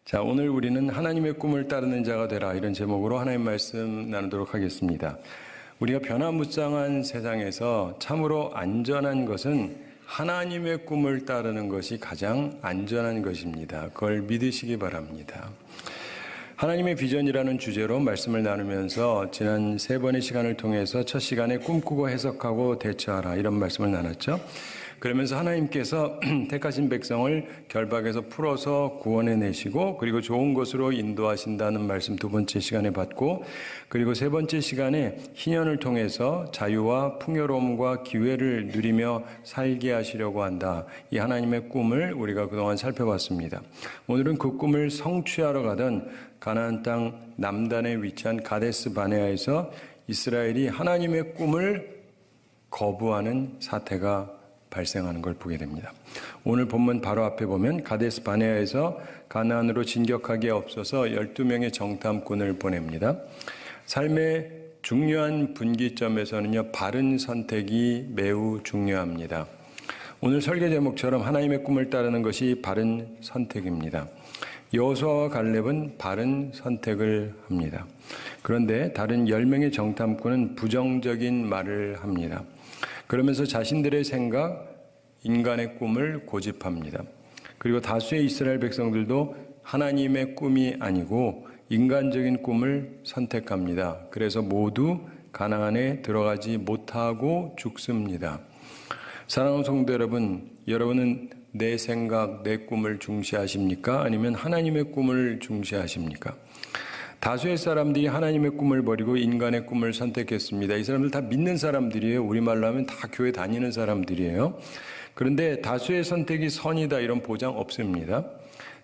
자, 오늘 우리는 하나님의 꿈을 따르는 자가 되라, 이런 제목으로 하나님 말씀 나누도록 하겠습니다. 우리가 변화무쌍한 세상에서 참으로 안전한 것은 하나님의 꿈을 따르는 것이 가장 안전한 것입니다. 그걸 믿으시기 바랍니다. 하나님의 비전이라는 주제로 말씀을 나누면서 지난 3번의 시간을 통해서 첫 시간에 꿈꾸고 해석하고 대처하라, 이런 말씀을 나눴죠. 그러면서 하나님께서 택하신 백성을 결박에서 풀어서 구원해내시고 그리고 좋은 곳으로 인도하신다는 말씀 2번째 시간에 받고, 그리고 3번째 시간에 희년을 통해서 자유와 풍요로움과 기회를 누리며 살게 하시려고 한다, 이 하나님의 꿈을 우리가 그동안 살펴봤습니다. 오늘은 그 꿈을 성취하러 가던 가나안 땅 남단에 위치한 가데스 바네아에서 이스라엘이 하나님의 꿈을 거부하는 사태가 발생하는 걸 보게 됩니다. 오늘 본문 바로 앞에 보면 가데스 바네아에서 가나안으로 진격하기에 앞서서 12명의 정탐꾼을 보냅니다. 삶의 중요한 분기점에서는요, 바른 선택이 매우 중요합니다. 오늘 설계 제목처럼 하나님의 꿈을 따르는 것이 바른 선택입니다. 여호수아와 갈렙은 바른 선택을 합니다. 그런데 다른 10명의 정탐꾼은 부정적인 말을 합니다. 그러면서 자신들의 생각, 인간의 꿈을 고집합니다. 그리고 다수의 이스라엘 백성들도 하나님의 꿈이 아니고 인간적인 꿈을 선택합니다. 그래서 모두 가나안에 들어가지 못하고 죽습니다. 사랑하는 성도 여러분, 여러분은 내 생각, 내 꿈을 중시하십니까? 아니면 하나님의 꿈을 중시하십니까? 다수의 사람들이 하나님의 꿈을 버리고 인간의 꿈을 선택했습니다. 이 사람들 다 믿는 사람들이에요. 우리말로 하면 다 교회 다니는 사람들이에요. 그런데 다수의 선택이 선이다, 이런 보장 없습니다.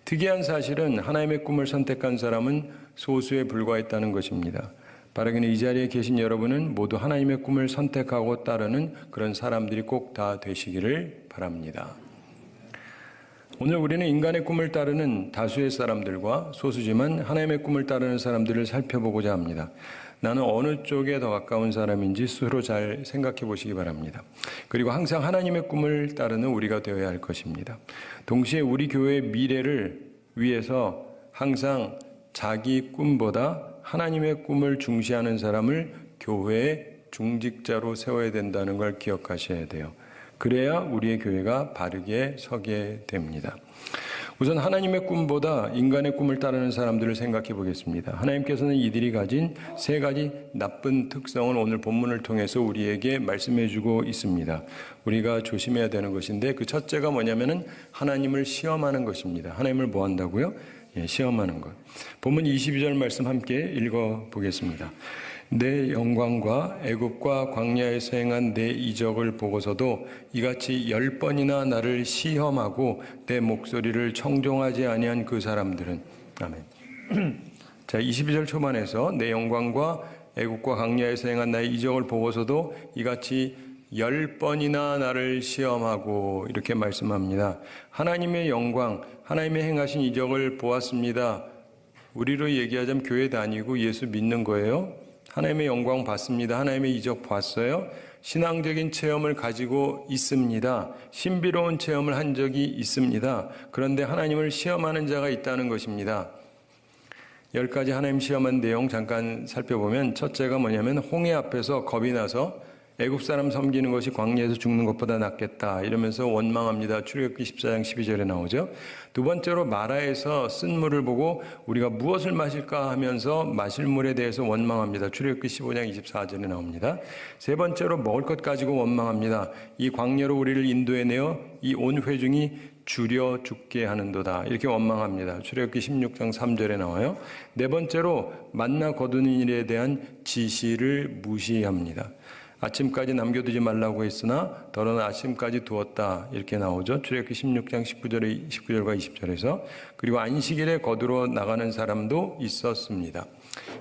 특이한 사실은 하나님의 꿈을 선택한 사람은 소수에 불과했다는 것입니다. 바라기는 이 자리에 계신 여러분은 모두 하나님의 꿈을 선택하고 따르는 그런 사람들이 꼭 다 되시기를 바랍니다. 오늘 우리는 인간의 꿈을 따르는 다수의 사람들과 소수지만 하나님의 꿈을 따르는 사람들을 살펴보고자 합니다. 나는 어느 쪽에 더 가까운 사람인지 스스로 잘 생각해 보시기 바랍니다. 그리고 항상 하나님의 꿈을 따르는 우리가 되어야 할 것입니다. 동시에 우리 교회의 미래를 위해서 항상 자기 꿈보다 하나님의 꿈을 중시하는 사람을 교회의 중직자로 세워야 된다는 걸 기억하셔야 돼요. 그래야 우리의 교회가 바르게 서게 됩니다. 우선 하나님의 꿈보다 인간의 꿈을 따르는 사람들을 생각해 보겠습니다. 하나님께서는 이들이 가진 3가지 나쁜 특성을 오늘 본문을 통해서 우리에게 말씀해 주고 있습니다. 우리가 조심해야 되는 것인데, 그 첫째가 뭐냐면은 하나님을 시험하는 것입니다. 하나님을 뭐 한다고요? 시험하는 것. 본문 22절 말씀 함께 읽어 보겠습니다. 내 영광과 애굽과 광야에서 행한 내 이적을 보고서도 이같이 10번이나 나를 시험하고 내 목소리를 청종하지 아니한 그 사람들은. 아멘. 자, 22절 초반에서 내 영광과 애굽과 광야에서 행한 나의 이적을 보고서도 이같이 10번이나 나를 시험하고, 이렇게 말씀합니다. 하나님의 영광, 하나님의 행하신 이적을 보았습니다. 우리로 얘기하자면 교회 다니고 예수 믿는 거예요. 하나님의 영광 봤습니다. 하나님의 이적 봤어요. 신앙적인 체험을 가지고 있습니다. 신비로운 체험을 한 적이 있습니다. 그런데 하나님을 시험하는 자가 있다는 것입니다. 10가지 하나님 시험한 내용 잠깐 살펴보면, 첫째가 뭐냐면 홍해 앞에서 겁이 나서 애굽 사람 섬기는 것이 광야에서 죽는 것보다 낫겠다, 이러면서 원망합니다. 출애굽기 14장 12절에 나오죠. 2번째로 마라에서 쓴 물을 보고 우리가 무엇을 마실까 하면서 마실 물에 대해서 원망합니다. 출애굽기 15장 24절에 나옵니다. 3번째로 먹을 것 가지고 원망합니다. 이 광야로 우리를 인도해내어 이 온 회중이 줄여 죽게 하는도다, 이렇게 원망합니다. 출애굽기 16장 3절에 나와요. 4번째로 만나 거두는 일에 대한 지시를 무시합니다. 아침까지 남겨두지 말라고 했으나 더러는 아침까지 두었다, 이렇게 나오죠. 출애굽기 16장 19절과 20절에서. 그리고 안식일에 거두러 나가는 사람도 있었습니다.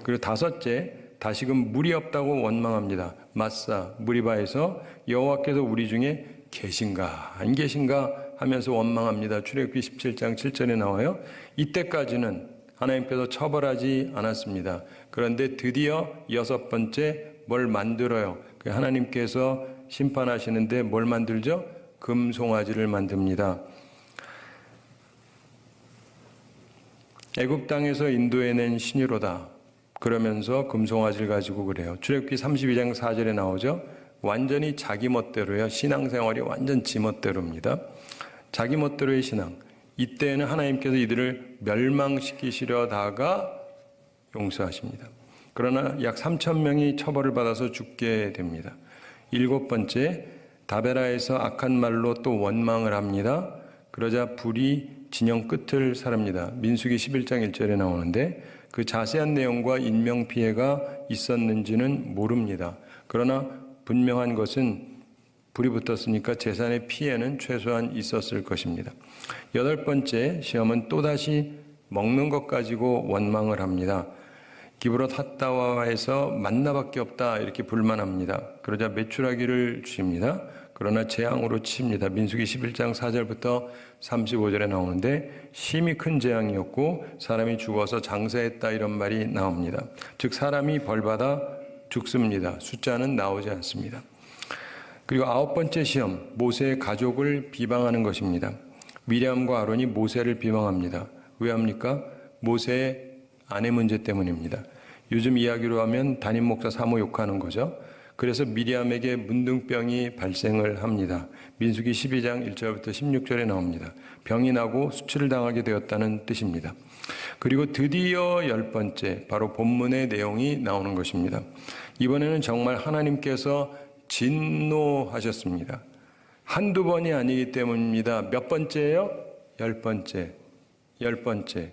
그리고 5째, 다시금 물이 없다고 원망합니다. 마사 무리바에서 여호와께서 우리 중에 계신가 안 계신가 하면서 원망합니다. 출애굽기 17장 7절에 나와요. 이때까지는 하나님께서 처벌하지 않았습니다. 그런데 드디어 6번째, 뭘 만들어요. 하나님께서 심판하시는데 뭘 만들죠? 금송아지를 만듭니다. 애굽 땅에서 인도해낸 신이로다. 그러면서 금송아지를 가지고 그래요. 출애굽기 32장 4절에 나오죠. 완전히 자기 멋대로요. 신앙생활이 완전 지 멋대로입니다. 자기 멋대로의 신앙. 이때에는 하나님께서 이들을 멸망시키시려다가 용서하십니다. 그러나 약 3,000명이 처벌을 받아서 죽게 됩니다. 7번째, 다베라에서 악한 말로 또 원망을 합니다. 그러자 불이 진영 끝을 사릅니다. 민수기 11장 1절에 나오는데 그 자세한 내용과 인명피해가 있었는지는 모릅니다. 그러나 분명한 것은 불이 붙었으니까 재산의 피해는 최소한 있었을 것입니다. 8번째 시험은 또다시 먹는 것 가지고 원망을 합니다. 기브롯 핫다와에서 만나밖에 없다 이렇게 불만합니다. 그러자 메추라기를 주십니다. 그러나 재앙으로 칩니다. 민수기 11장 4절부터 35절에 나오는데 심히 큰 재앙이었고 사람이 죽어서 장사했다 이런 말이 나옵니다. 즉 사람이 벌받아 죽습니다. 숫자는 나오지 않습니다. 그리고 9번째 시험, 모세의 가족을 비방하는 것입니다. 미리암과 아론이 모세를 비방합니다. 왜 합니까? 모세의 아내 문제 때문입니다. 요즘 이야기로 하면 담임 목사 사모 욕하는 거죠. 그래서 미리암에게 문둥병이 발생을 합니다. 민수기 12장 1절부터 16절에 나옵니다. 병이 나고 수치를 당하게 되었다는 뜻입니다. 그리고 드디어 10번째, 바로 본문의 내용이 나오는 것입니다. 이번에는 정말 하나님께서 진노하셨습니다. 한두 번이 아니기 때문입니다. 몇 번째예요? 10번째. 10번째.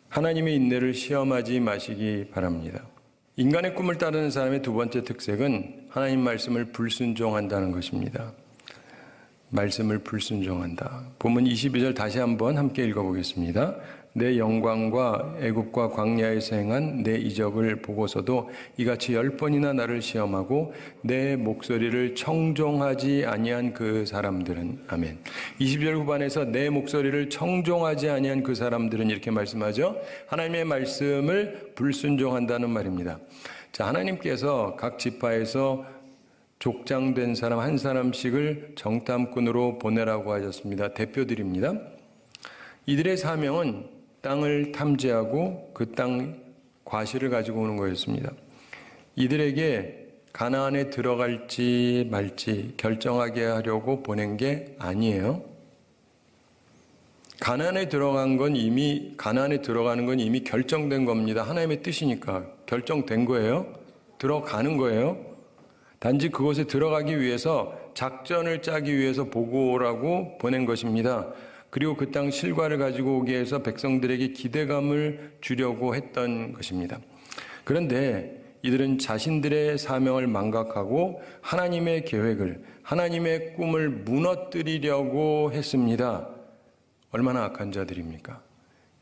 하나님의 인내를 시험하지 마시기 바랍니다. 인간의 꿈을 따르는 사람의 두 번째 특색은 하나님 말씀을 불순종한다는 것입니다. 말씀을 불순종한다. 본문 22절 다시 한번 함께 읽어보겠습니다. 내 영광과 애굽과 광야에서 행한 내 이적을 보고서도 이같이 10번이나 나를 시험하고 내 목소리를 청종하지 아니한 그 사람들은 아멘. 20절 후반에서 내 목소리를 청종하지 아니한 그 사람들은 이렇게 말씀하죠. 하나님의 말씀을 불순종한다는 말입니다. 자, 하나님께서 각 지파에서 족장된 사람 한 사람씩을 정탐꾼으로 보내라고 하셨습니다. 대표들입니다. 이들의 사명은 땅을 탐지하고 그 땅 과실을 가지고 오는 거였습니다. 이들에게 가나안에 들어갈지 말지 결정하게 하려고 보낸 게 아니에요. 가나안에 들어가는 건 이미 결정된 겁니다. 하나님의 뜻이니까 결정된 거예요. 들어가는 거예요. 단지 그곳에 들어가기 위해서 작전을 짜기 위해서 보고 오라고 보낸 것입니다. 그리고 그 땅 실과를 가지고 오기 위해서 백성들에게 기대감을 주려고 했던 것입니다. 그런데 이들은 자신들의 사명을 망각하고 하나님의 계획을, 하나님의 꿈을 무너뜨리려고 했습니다. 얼마나 악한 자들입니까?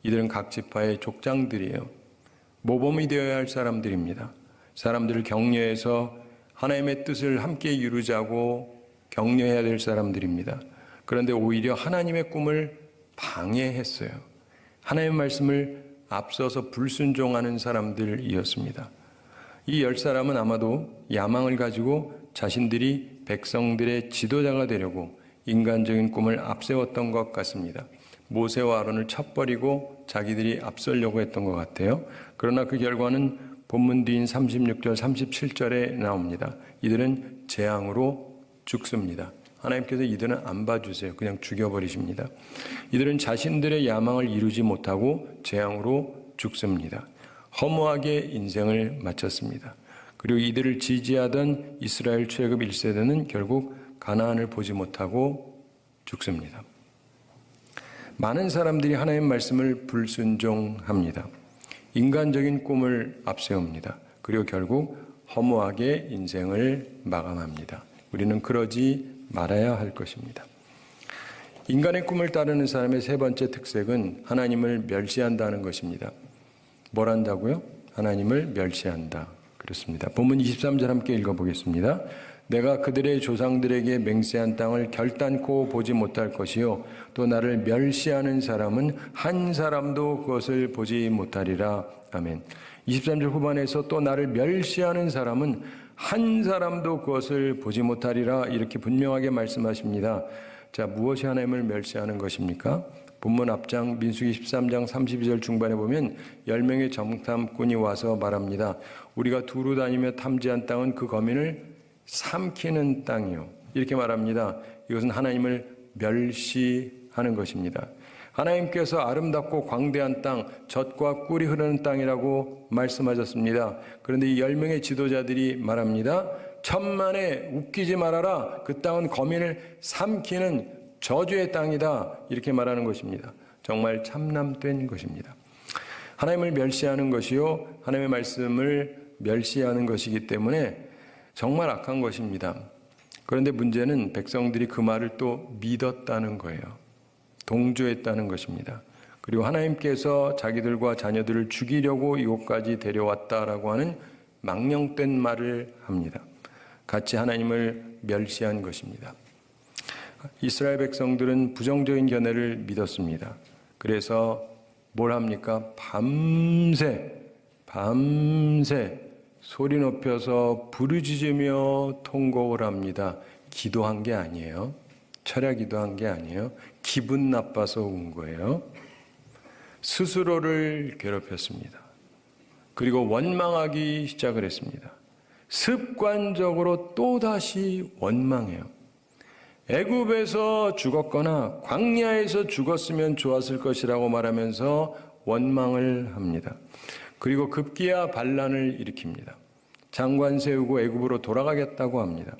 이들은 각 지파의 족장들이에요. 모범이 되어야 할 사람들입니다. 사람들을 격려해서 하나님의 뜻을 함께 이루자고 격려해야 될 사람들입니다. 그런데 오히려 하나님의 꿈을 방해했어요. 하나님의 말씀을 앞서서 불순종하는 사람들이었습니다. 이 10사람은 아마도 야망을 가지고 자신들이 백성들의 지도자가 되려고 인간적인 꿈을 앞세웠던 것 같습니다. 모세와 아론을 쳐버리고 자기들이 앞서려고 했던 것 같아요. 그러나 그 결과는 본문 뒤인 36절, 37절에 나옵니다. 이들은 재앙으로 죽습니다. 하나님께서 이들은 안 봐주세요. 그냥 죽여버리십니다. 이들은 자신들의 야망을 이루지 못하고 재앙으로 죽습니다. 허무하게 인생을 마쳤습니다. 그리고 이들을 지지하던 이스라엘 출애굽 1세대는 결국 가나안을 보지 못하고 죽습니다. 많은 사람들이 하나님의 말씀을 불순종합니다. 인간적인 꿈을 앞세웁니다. 그리고 결국 허무하게 인생을 마감합니다. 우리는 그러지 말아야 할 것입니다. 인간의 꿈을 따르는 사람의 세 번째 특색은 하나님을 멸시한다는 것입니다. 뭘 한다고요? 하나님을 멸시한다. 그렇습니다. 본문 23절 함께 읽어보겠습니다. 내가 그들의 조상들에게 맹세한 땅을 결단코 보지 못할 것이요 또 나를 멸시하는 사람은 한 사람도 그것을 보지 못하리라. 아멘. 23절 후반에서 또 나를 멸시하는 사람은 한 사람도 그것을 보지 못하리라 이렇게 분명하게 말씀하십니다. 자, 무엇이 하나님을 멸시하는 것입니까? 본문 앞장 민수기 13장 32절 중반에 보면 10명의 정탐꾼이 와서 말합니다. 우리가 두루 다니며 탐지한 땅은 그 거민을 삼키는 땅이요. 이렇게 말합니다. 이것은 하나님을 멸시하는 것입니다. 하나님께서 아름답고 광대한 땅, 젖과 꿀이 흐르는 땅이라고 말씀하셨습니다. 그런데 이 10명의 지도자들이 말합니다. 천만에 웃기지 말아라. 그 땅은 거민을 삼키는 저주의 땅이다. 이렇게 말하는 것입니다. 정말 참남된 것입니다. 하나님을 멸시하는 것이요, 하나님의 말씀을 멸시하는 것이기 때문에 정말 악한 것입니다. 그런데 문제는 백성들이 그 말을 또 믿었다는 거예요. 동조했다는 것입니다. 그리고 하나님께서 자기들과 자녀들을 죽이려고 이곳까지 데려왔다라고 하는 망령된 말을 합니다. 같이 하나님을 멸시한 것입니다. 이스라엘 백성들은 부정적인 견해를 믿었습니다. 그래서 뭘 합니까? 밤새 소리 높여서 부르짖으며 통곡을 합니다. 기도한 게 아니에요. 철야 기도한 게 아니에요. 기분 나빠서 온 거예요. 스스로를 괴롭혔습니다. 그리고 원망하기 시작을 했습니다. 습관적으로 또다시 원망해요. 애굽에서 죽었거나 광야에서 죽었으면 좋았을 것이라고 말하면서 원망을 합니다. 그리고 급기야 반란을 일으킵니다. 장관 세우고 애굽으로 돌아가겠다고 합니다.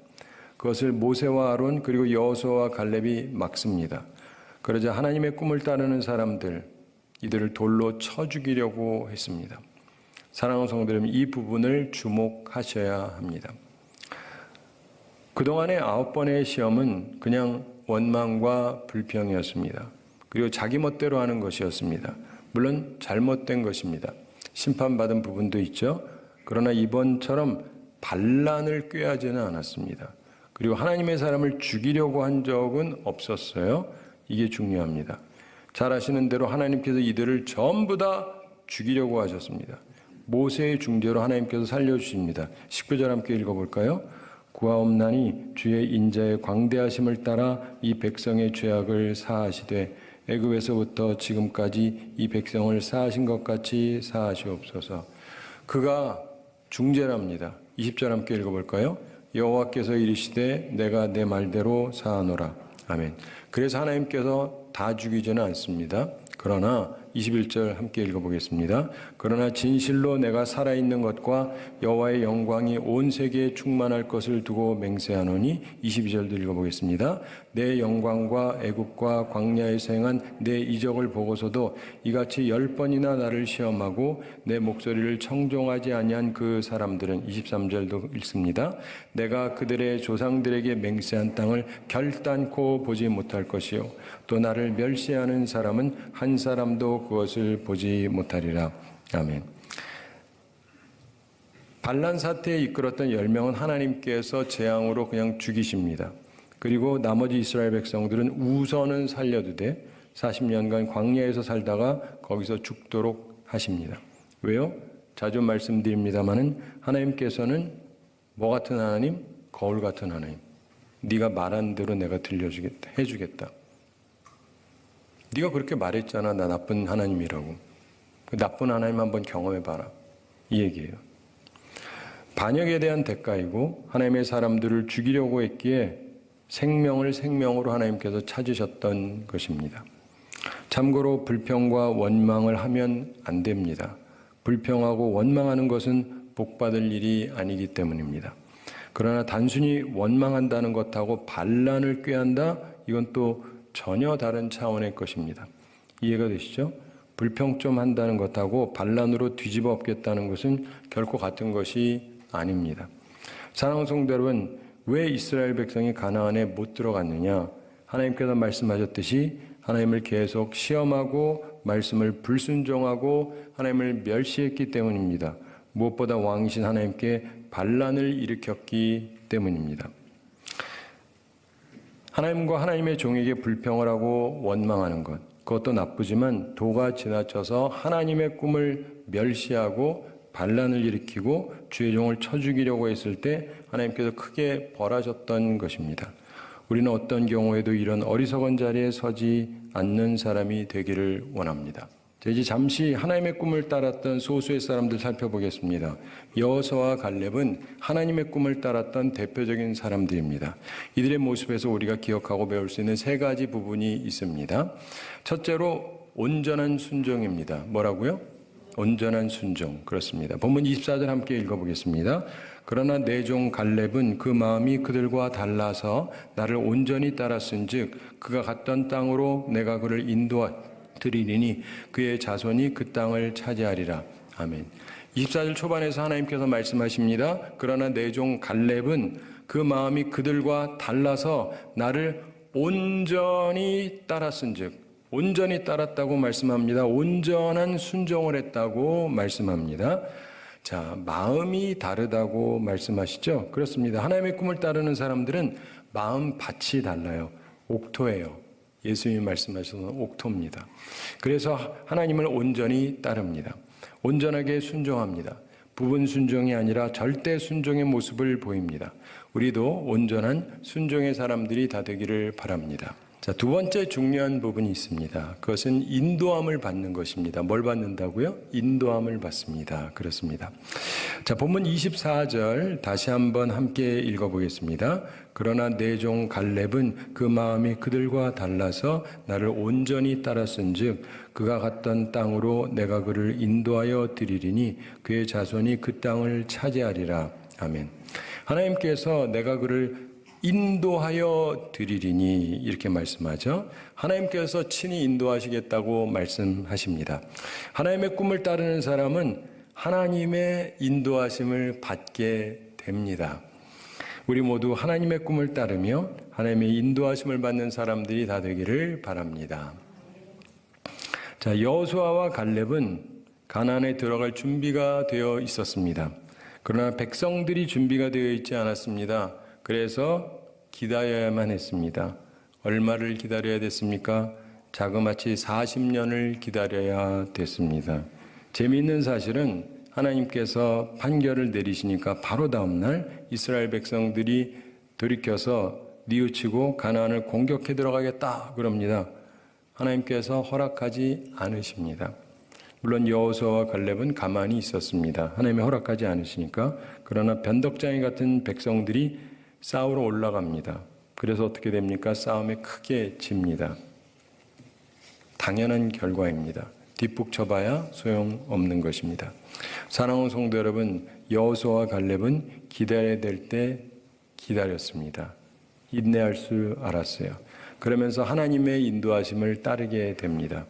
그것을 모세와 아론 그리고 여호수아와 갈렙이 막습니다. 그러자 하나님의 꿈을 따르는 사람들, 이들을 돌로 쳐 죽이려고 했습니다. 사랑하는 성도님, 이 부분을 주목하셔야 합니다. 그동안의 9번의 시험은 그냥 원망과 불평이었습니다. 그리고 자기 멋대로 하는 것이었습니다. 물론 잘못된 것입니다. 심판받은 부분도 있죠. 그러나 이번처럼 반란을 꾀하지는 않았습니다. 그리고 하나님의 사람을 죽이려고 한 적은 없었어요. 이게 중요합니다. 잘 아시는 대로 하나님께서 이들을 전부 다 죽이려고 하셨습니다. 모세의 중재로 하나님께서 살려주십니다. 19절 함께 읽어볼까요? 구하옵나니 주의 인자의 광대하심을 따라 이 백성의 죄악을 사하시되 애굽에서부터 지금까지 이 백성을 사하신 것 같이 사하시옵소서. 그가 중재랍니다. 20절 함께 읽어볼까요? 여호와께서 이르시되 내가 내 말대로 사하노라. 아멘. 그래서 하나님께서 다 죽이지는 않습니다. 그러나 21절 함께 읽어보겠습니다. 그러나 진실로 내가 살아있는 것과 여호와의 영광이 온 세계에 충만할 것을 두고 맹세하노니 22절도 읽어보겠습니다. 내 영광과 애굽과 광야에서 행한 내 이적을 보고서도 이같이 10번이나 나를 시험하고 내 목소리를 청종하지 아니한 그 사람들은 23절도 읽습니다. 내가 그들의 조상들에게 맹세한 땅을 결단코 보지 못할 것이요 또 나를 멸시하는 사람은 한 사람도 그것을 보지 못하리라. 아멘. 반란 사태에 이끌었던 10명은 하나님께서 재앙으로 그냥 죽이십니다. 그리고 나머지 이스라엘 백성들은 우선은 살려두되 40년간 광야에서 살다가 거기서 죽도록 하십니다. 왜요? 자주 말씀드립니다마는 하나님께서는 뭐 같은 하나님? 거울 같은 하나님. 네가 말한 대로 내가 들려주겠다, 해주겠다. 네가 그렇게 말했잖아. 나 나쁜 하나님이라고. 그 나쁜 하나님 한번 경험해봐라. 이 얘기예요. 반역에 대한 대가이고 하나님의 사람들을 죽이려고 했기에 생명을 생명으로 하나님께서 찾으셨던 것입니다. 참고로 불평과 원망을 하면 안 됩니다. 불평하고 원망하는 것은 복받을 일이 아니기 때문입니다. 그러나 단순히 원망한다는 것하고 반란을 꾀한다? 이건 또 전혀 다른 차원의 것입니다. 이해가 되시죠? 불평 좀 한다는 것하고 반란으로 뒤집어 엎겠다는 것은 결코 같은 것이 아닙니다. 사랑하는 성도 여러분, 왜 이스라엘 백성이 가나안에 못 들어갔느냐? 하나님께서 말씀하셨듯이 하나님을 계속 시험하고 말씀을 불순종하고 하나님을 멸시했기 때문입니다. 무엇보다 왕이신 하나님께 반란을 일으켰기 때문입니다. 하나님과 하나님의 종에게 불평을 하고 원망하는 것, 그것도 나쁘지만 도가 지나쳐서 하나님의 꿈을 멸시하고 반란을 일으키고 주의 종을 쳐 죽이려고 했을 때 하나님께서 크게 벌하셨던 것입니다. 우리는 어떤 경우에도 이런 어리석은 자리에 서지 않는 사람이 되기를 원합니다. 이제 잠시 하나님의 꿈을 따랐던 소수의 사람들 살펴보겠습니다. 여호수아와 갈렙은 하나님의 꿈을 따랐던 대표적인 사람들입니다. 이들의 모습에서 우리가 기억하고 배울 수 있는 세 가지 부분이 있습니다. 첫째로 온전한 순종입니다. 뭐라고요? 온전한 순종. 그렇습니다. 본문 24절 함께 읽어보겠습니다. 그러나 내 종 갈렙은 그 마음이 그들과 달라서 나를 온전히 따랐은즉 그가 갔던 땅으로 내가 그를 인도하리니 그의 자손이 그 땅을 차지하리라. 아멘. 24절 초반에서 하나님께서 말씀하십니다. 그러나 내 종 갈렙은 그 마음이 그들과 달라서 나를 온전히 따랐은즉, 온전히 따랐다고 말씀합니다. 온전한 순종을 했다고 말씀합니다. 자, 마음이 다르다고 말씀하시죠? 그렇습니다. 하나님의 꿈을 따르는 사람들은 마음 밭이 달라요. 옥토예요. 예수님이 말씀하셔서 옥토입니다. 그래서 하나님을 온전히 따릅니다. 온전하게 순종합니다. 부분 순종이 아니라 절대 순종의 모습을 보입니다. 우리도 온전한 순종의 사람들이 다 되기를 바랍니다. 자, 두 번째 중요한 부분이 있습니다. 그것은 인도함을 받는 것입니다. 뭘 받는다고요? 인도함을 받습니다. 그렇습니다. 자, 본문 24절 다시 한번 함께 읽어보겠습니다. 그러나 내 종 갈렙은 그 마음이 그들과 달라서 나를 온전히 따랐은즉 그가 갔던 땅으로 내가 그를 인도하여 드리리니 그의 자손이 그 땅을 차지하리라. 아멘. 하나님께서 내가 그를 인도하여 드리리니 이렇게 말씀하죠. 하나님께서 친히 인도하시겠다고 말씀하십니다. 하나님의 꿈을 따르는 사람은 하나님의 인도하심을 받게 됩니다. 우리 모두 하나님의 꿈을 따르며 하나님의 인도하심을 받는 사람들이 다 되기를 바랍니다. 자, 여호수아와 갈렙은 가나안에 들어갈 준비가 되어 있었습니다. 그러나 백성들이 준비가 되어 있지 않았습니다. 그래서 기다려야만 했습니다. 얼마를 기다려야 됐습니까? 자그마치 40년을 기다려야 됐습니다. 재미있는 사실은 하나님께서 판결을 내리시니까 바로 다음 날 이스라엘 백성들이 돌이켜서 뉘우치고 가나안을 공격해 들어가겠다 그럽니다. 하나님께서 허락하지 않으십니다. 물론 여호수아와 갈렙은 가만히 있었습니다. 하나님이 허락하지 않으시니까. 그러나 변덕장이 같은 백성들이 싸우러 올라갑니다. 그래서 어떻게 됩니까? 싸움에 크게 집니다. 당연한 결과입니다. 뒷북 쳐봐야 소용없는 것입니다. 사랑하는 성도 여러분, 여호수아와 갈렙은 기다려야 될 때 기다렸습니다. 인내할 줄 알았어요. 그러면서 하나님의 인도하심을 따르게 됩니다.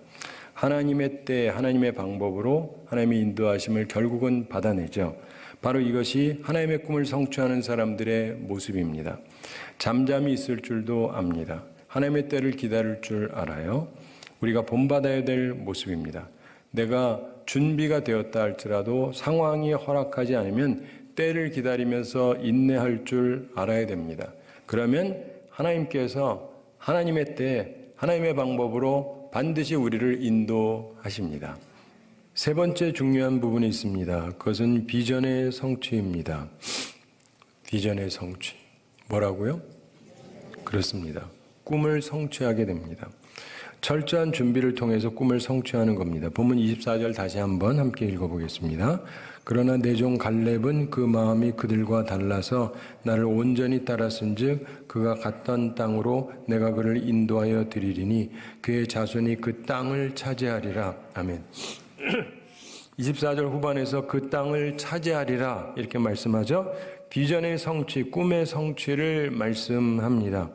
하나님의 때, 하나님의 방법으로 하나님의 인도하심을 결국은 받아내죠. 바로 이것이 하나님의 꿈을 성취하는 사람들의 모습입니다. 잠잠히 있을 줄도 압니다. 하나님의 때를 기다릴 줄 알아요. 우리가 본받아야 될 모습입니다. 내가 준비가 되었다 할지라도 상황이 허락하지 않으면 때를 기다리면서 인내할 줄 알아야 됩니다. 그러면 하나님께서 하나님의 때, 하나님의 방법으로 반드시 우리를 인도하십니다. 세 번째 중요한 부분이 있습니다. 그것은 비전의 성취입니다. 비전의 성취. 뭐라고요? 그렇습니다. 꿈을 성취하게 됩니다. 철저한 준비를 통해서 꿈을 성취하는 겁니다. 본문 24절 다시 한번 함께 읽어보겠습니다. 그러나 내 종 갈렙은 그 마음이 그들과 달라서 나를 온전히 따랐은즉 그가 갔던 땅으로 내가 그를 인도하여 드리리니 그의 자손이 그 땅을 차지하리라. 아멘. 24절 후반에서 그 땅을 차지하리라 이렇게 말씀하죠. 비전의 성취, 꿈의 성취를 말씀합니다.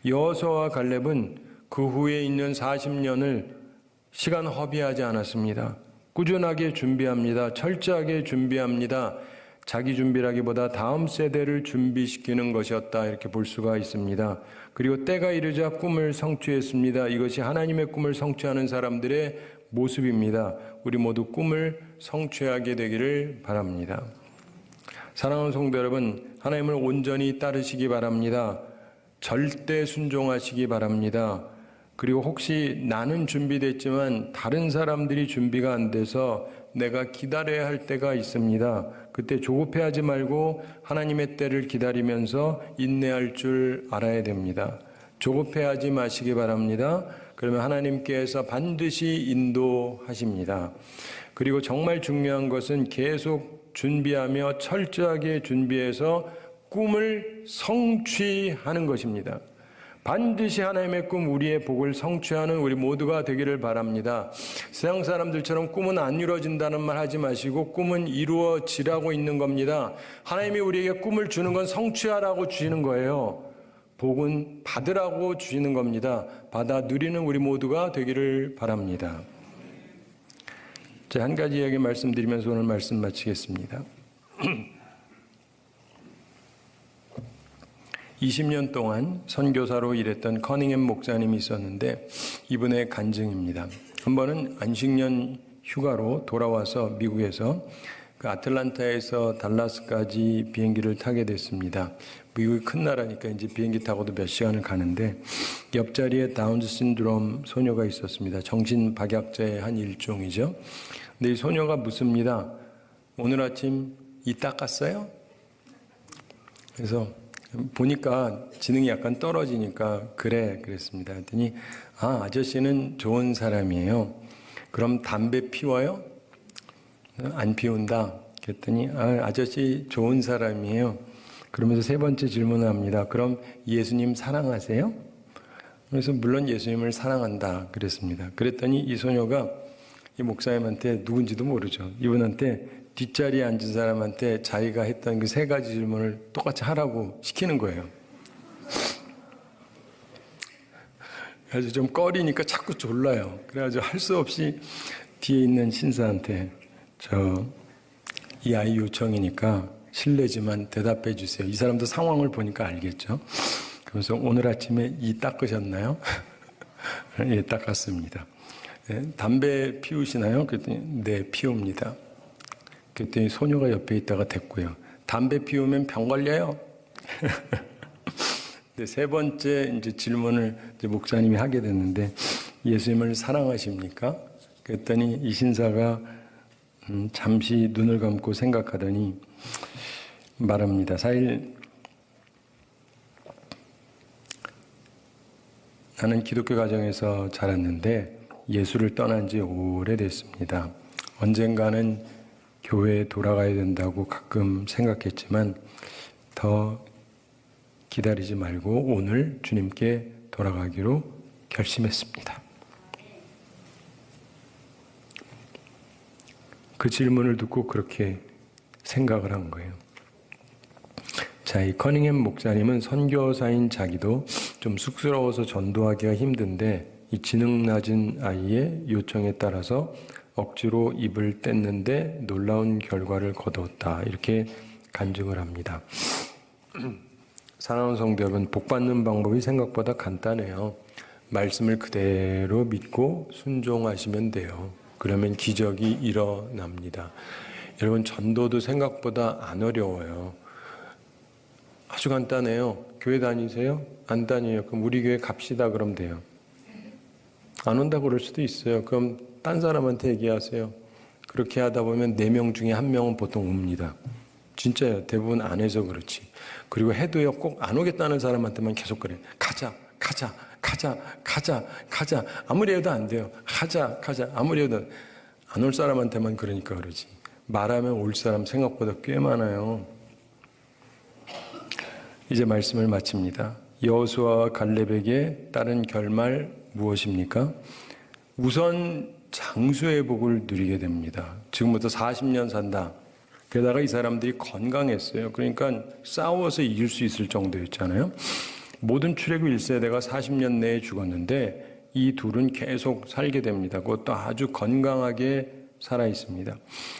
여호수아와 갈렙은 그 후에 있는 40년을 시간 허비하지 않았습니다. 꾸준하게 준비합니다. 철저하게 준비합니다. 자기 준비라기보다 다음 세대를 준비시키는 것이었다 이렇게 볼 수가 있습니다. 그리고 때가 이르자 꿈을 성취했습니다. 이것이 하나님의 꿈을 성취하는 사람들의 모습입니다. 우리 모두 꿈을 성취하게 되기를 바랍니다. 사랑하는 성도 여러분, 하나님을 온전히 따르시기 바랍니다. 절대 순종하시기 바랍니다. 그리고 혹시 나는 준비됐지만 다른 사람들이 준비가 안 돼서 내가 기다려야 할 때가 있습니다. 그때 조급해하지 말고 하나님의 때를 기다리면서 인내할 줄 알아야 됩니다. 조급해하지 마시기 바랍니다. 그러면 하나님께서 반드시 인도하십니다. 그리고 정말 중요한 것은 계속 준비하며 철저하게 준비해서 꿈을 성취하는 것입니다. 반드시 하나님의 꿈, 우리의 복을 성취하는 우리 모두가 되기를 바랍니다. 세상 사람들처럼 꿈은 안 이루어진다는 말 하지 마시고 꿈은 이루어지라고 있는 겁니다. 하나님이 우리에게 꿈을 주는 건 성취하라고 주시는 거예요. 복은 받으라고 주시는 겁니다. 받아 누리는 우리 모두가 되기를 바랍니다. 자, 한 가지 이야기 말씀드리면서 오늘 말씀 마치겠습니다. 20년 동안 선교사로 일했던 커닝햄 목사님이 있었는데 이분의 간증입니다. 한 번은 안식년 휴가로 돌아와서 미국에서 그 아틀란타에서 달라스까지 비행기를 타게 됐습니다. 미국이 큰 나라니까 이제 비행기 타고도 몇 시간을 가는데 옆자리에 다운 신드롬 소녀가 있었습니다. 정신박약자의 한 일종이죠. 근데 이 소녀가 묻습니다. 오늘 아침 이 닦았어요? 그래서 보니까 지능이 약간 떨어지니까 그래 그랬습니다. 그랬더니 아저씨는 좋은 사람이에요. 그럼 담배 피워요? 안 피운다. 그랬더니 아저씨 좋은 사람이에요. 그러면서 세 번째 질문을 합니다. 그럼 예수님 사랑하세요? 그래서 물론 예수님을 사랑한다 그랬습니다. 그랬더니 이 소녀가 이 목사님한테 누군지도 모르죠. 이분한테 뒷자리에 앉은 사람한테 자기가 했던 그 세 가지 질문을 똑같이 하라고 시키는 거예요. 그래서 좀 꺼리니까 자꾸 졸라요. 그래가지고 할 수 없이 뒤에 있는 신사한테 이 아이 요청이니까 실례지만 대답해 주세요. 이 사람도 상황을 보니까 알겠죠. 그래서 오늘 아침에 이 닦으셨나요? 예, 닦았습니다. 담배 피우시나요? 그랬더니 네, 피웁니다. 그랬더니 소녀가 옆에 있다가 됐고요. 담배 피우면 병 걸려요? 세 번째 이제 질문을 이제 목사님이 하게 됐는데 예수님을 사랑하십니까? 그랬더니 이 신사가 잠시 눈을 감고 생각하더니 말합니다. 사실 나는 기독교 가정에서 자랐는데 예수를 떠난 지 오래됐습니다. 언젠가는 교회에 돌아가야 된다고 가끔 생각했지만 더 기다리지 말고 오늘 주님께 돌아가기로 결심했습니다. 그 질문을 듣고 그렇게 생각을 한 거예요. 자, 이 커닝햄 목사님은 선교사인 자기도 좀 쑥스러워서 전도하기가 힘든데 이 지능 낮은 아이의 요청에 따라서 억지로 입을 뗐는데 놀라운 결과를 거두었다. 이렇게 간증을 합니다. 사랑하는 성도 여러분, 복받는 방법이 생각보다 간단해요. 말씀을 그대로 믿고 순종하시면 돼요. 그러면 기적이 일어납니다. 여러분, 전도도 생각보다 안 어려워요. 아주 간단해요. 교회 다니세요? 안 다녀요. 그럼 우리 교회 갑시다. 그럼 돼요. 안 온다고 그럴 수도 있어요. 그럼 딴 사람한테 얘기하세요. 그렇게 하다 보면 4명 중에 1명은 보통 옵니다. 진짜요. 대부분 안 해서 그렇지. 그리고 해도요, 꼭 안 오겠다는 사람한테만 계속 그래. 가자. 아무리 해도 안 돼요. 가자. 아무리 해도 안 올 사람한테만 그러니까 그러지. 말하면 올 사람 생각보다 꽤 많아요. 이제 말씀을 마칩니다. 여호수아와 갈렙에게 따른 결말 무엇입니까? 우선 장수의 복을 누리게 됩니다. 지금부터 40년 산다. 게다가 이 사람들이 건강했어요. 그러니까 싸워서 이길 수 있을 정도였잖아요. 모든 출애굽 1세대가 40년 내에 죽었는데 이 둘은 계속 살게 됩니다. 그것도 아주 건강하게 살아 있습니다.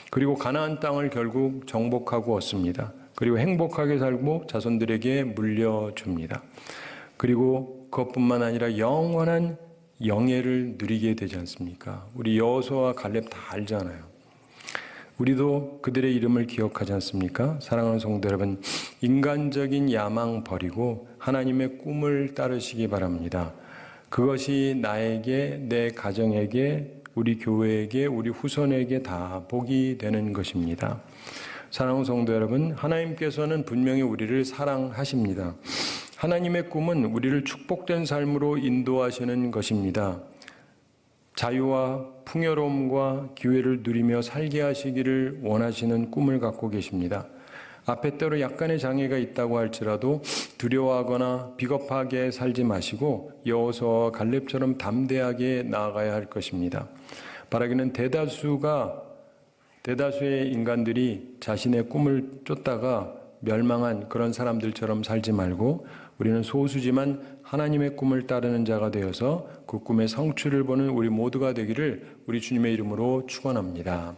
그리고 가나안 땅을 결국 정복하고 얻습니다. 그리고 행복하게 살고 자손들에게 물려줍니다. 그리고 그것뿐만 아니라 영원한 영예를 누리게 되지 않습니까? 우리 여호수아와 갈렙 다 알잖아요. 우리도 그들의 이름을 기억하지 않습니까? 사랑하는 성도 여러분, 인간적인 야망 버리고 하나님의 꿈을 따르시기 바랍니다. 그것이 나에게, 내 가정에게, 우리 교회에게, 우리 후손에게 다 복이 되는 것입니다. 사랑하는 성도 여러분, 하나님께서는 분명히 우리를 사랑하십니다. 하나님의 꿈은 우리를 축복된 삶으로 인도하시는 것입니다. 자유와 풍요로움과 기회를 누리며 살게 하시기를 원하시는 꿈을 갖고 계십니다. 앞에 때로 약간의 장애가 있다고 할지라도 두려워하거나 비겁하게 살지 마시고 여호수아와 갈렙처럼 담대하게 나아가야 할 것입니다. 바라기는 대다수의 인간들이 자신의 꿈을 쫓다가 멸망한 그런 사람들처럼 살지 말고 우리는 소수지만 하나님의 꿈을 따르는 자가 되어서 그 꿈의 성취를 보는 우리 모두가 되기를 우리 주님의 이름으로 축원합니다.